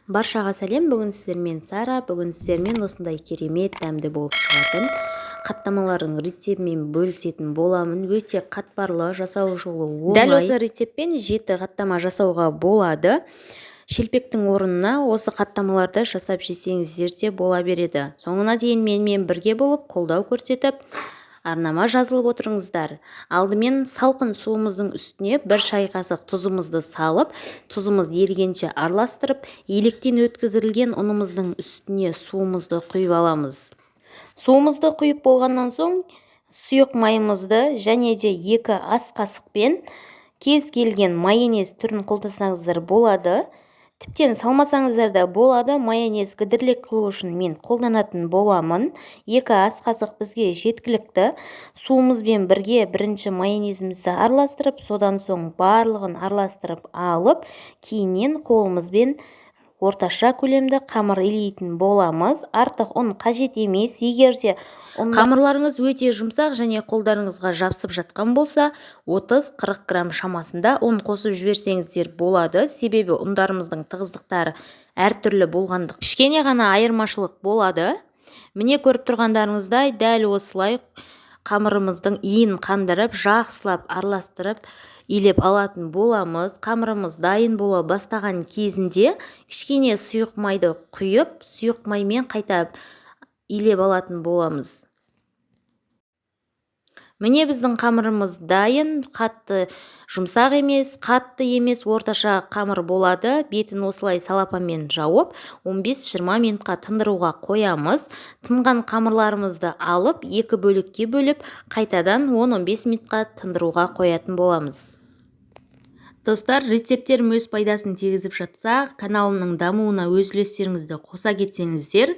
Баршаға сәлем, бүгін сіздермен Сара, бүгін сіздермен осындай керемет дәмді болып шығатын қаттамалардың рецептімен бөлісетін боламын. Өте қатпарлы, жасау жолы оңай. Дәл осы рецептпен 7 қаттама жасауға болады. Шелпектің орнына осы қаттамаларды жасап жесеңіздер де бола береді. Соңына дейін менімен бірге болып, қолдау көрсетіп, арнама жазылып отырыңыздар. Алдымен салқын суымыздың үстіне 1 шай қасық тұзымызды салып, тұзымыз ерігенше араластырып, електен өткізілген ұнымыздың үстіне суымызды құйып аламыз. Суымызды құйып болғаннан соң, сұйық майымызды және де 2 ас қасықпен кез келген майонез түрін қолдансаңыздар болады. Тіптен салмасаңыздар да болады. Майонез гідірлік қылу үшін мен қолданатын боламын. 2 ас қасық бізге жеткілікті. Суымызбен бірге бірінші майонезімізді араластырып, содан соң барлығын араластырып алып, кейіннен қолымызбен орташа көлемді қамыр илейтін боламыз. Артық ұн қажет емес. Егер де қамырларыңыз өте жұмсақ және қолдарыңызға жабысып жатқан болса, 30-40 грамм шамасында ұн қосып жіберсеңіздер болады. Себебі ұндарымыздың тығыздықтары әртүрлі болғандық. Кішкене ғана айырмашылық болады. Міне көріп тұрғандарыңыздай дәл осылай қамырымыздың иін қандырып, жақсылап араластырып, илеп алатын боламыз. Қамырымыз дайын бола бастаған кезінде кішкене сұйық майды құйып, сұйық маймен қайта илеп алатын боламыз. Міне біздің қамырымыз дайын, қатты жұмсақ емес, қатты емес, орташа қамыр болады. Бетін осылай салапанмен жауып, 15-20 минутқа тындыруға қоямыз. Тынған қамырларымызды алып, 2 бөлікке бөліп, қайтадан 10-15 минутқа тындыруға қоятын боламыз. Достар, рецепттерім өз пайдасын тигізіп жатса, каналымның дамуына өз үлестеріңізді қоса кетсеңіздер,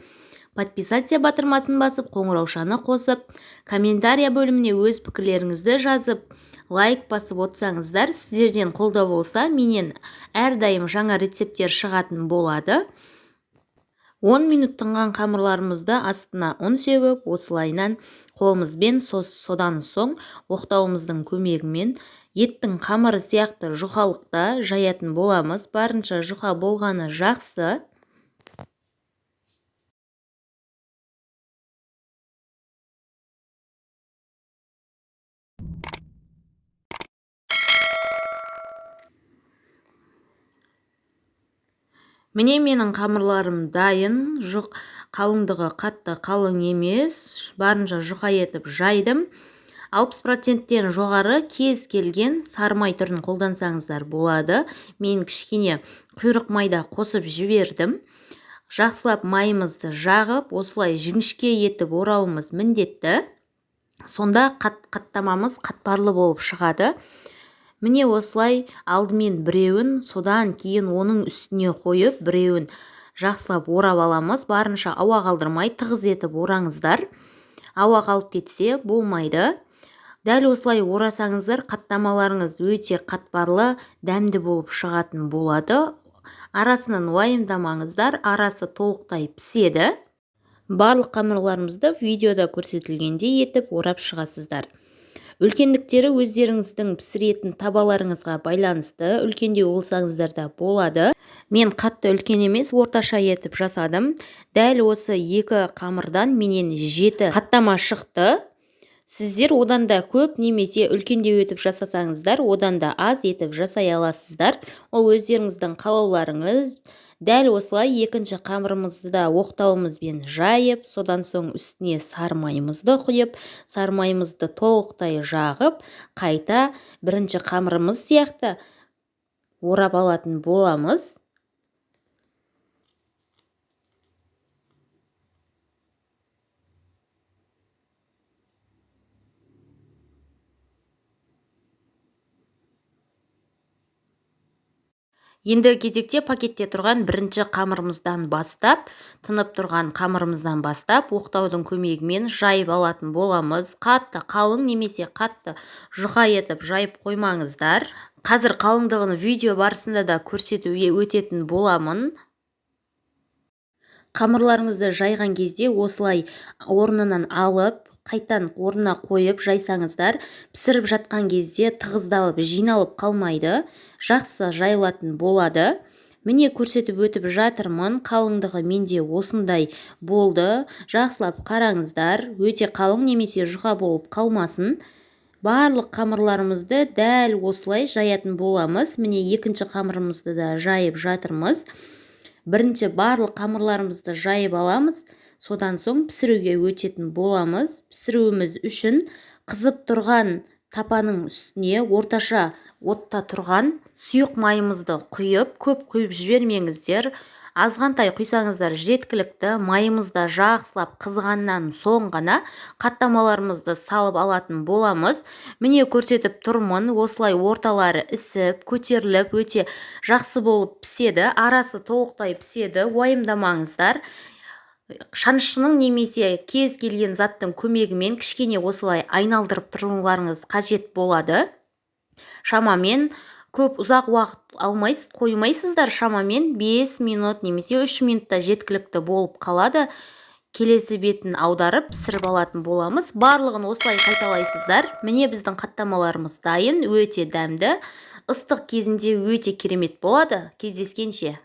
подписация батырмасын басып, қоңыраушаны қосып, комментария бөліміне өз пікірлеріңізді жазып, лайк басып отырсаңыздар, сіздерден қолдау болса, менен әрдайым жаңа рецепттер шығатын болады. 10 минут тынған қамырларымызды астына ұн себіп, осылайынан қолымызбен содан соң оқтауымыздың көмегімен еттің қамыры сияқты жұқалықта жаятын боламыз. Барынша жұқа болғаны жақсы. Міне менің қамырларым дайын, қалыңдығы қатты қалың емес, барынша жұқа етіп жайдым. 60%-тен жоғары кез келген сармай түрін қолдансаңыздар болады. Мен кішкене құйрық майда қосып жібердім. Жақсылап майымызды жағып, осылай жіңішке етіп орауымыз міндетті. Сонда қаттамамыз қатпарлы болып шығады. Міне осылай алдымен біреуін, содан кейін оның үстіне қойып, біреуін жақсылап орап аламыз. Барынша ауа қалдырмай тығыз етіп ораңыздар. Ауа қалып кетсе болмайды. Дәл осылай орасаңыздар, қаттамаларыңыз өте қатпарлы, дәмді болып шығатын болады. Арасынан уайымдамаңыздар, арасы толықтай піседі. Барлық қамырларымызды видеода көрсетілгендей етіп орап шығасыздар. Үлкендіктері өздеріңіздің пісіретін табаларыңызға байланысты, үлкендеу болсаңыздар да болады. Мен қатты үлкен емес, орташа етіп жасадым. Дәл осы 2 қамырдан менен 7 қаттама шықты. Сіздер одан да көп немесе үлкендеу етіп жасасаңыздар, одан да аз етіп жасай аласыздар. Ол өздеріңіздің қалауларыңыз. Дәл осылай екінші қамырымызды да оқтауымызбен жайып, содан соң үстіне сармайымызды құйып, сармайымызды толықтай жағып, қайта бірінші қамырымыз сияқты орап алатын боламыз. Енді кезекте пакетте тұрған бірінші қамырымыздан бастап, тынып тұрған қамырымыздан бастап, оқтаудың көмегімен жайып алатын боламыз. Қатты қалың немесе қатты жұқа етіп жайып қоймаңыздар. Қазір қалыңдығын видео барысында да көрсетуге өтетін боламын. Қамырларыңызды жайған кезде осылай орнынан алып, қайтан орнына қойып жайсаңыздар, пісіріп жатқан кезде тығыздалып, жиналып қалмайды, жақсы жайылатын болады. Міне көрсетіп өтіп жатырмын. Қалыңдығы менде осындай болды. Жақсылап қараңыздар. Өте қалың немесе жұқа болып қалмасын. Барлық қамырларымызды дәл осылай жаятын боламыз. Міне екінші қамырымызды да жайып жатырмыз. Бірінші барлық қамырларымызды жайып аламыз. Содан соң пісіруге өтетін боламыз. Пісіруіміз үшін қызып тұрған тапаның үстіне орташа отта тұрған сұйық майымызды құйып, көп құйып жібермеңіздер. Азғантай құйсаңыздар жеткілікті. Майымызда жақсылап қызғаннан соң ғана қаттамаларымызды салып алатын боламыз. Міне көрсетіп тұрмын, осылай орталары ісіп, көтеріліп, өте жақсы болып піседі. Арасы толықтай піседі, уайымдамаңыздар. Шанышының немесе кез келген заттың көмегімен кішкене осылай айналдырып тұруларыңыз қажет болады. Шамамен көп ұзақ уақыт қоймайсыздар, шамамен 5 минут немесе 3 минутта жеткілікті болып қалады. Келесі бетін аударып пісіріп алатын боламыз. Барлығын осылай қайталайсыздар. Міне біздің қаттамаларымыз дайын, өте дәмді. Ыстық кезінде өте керемет болады. Кездескенше.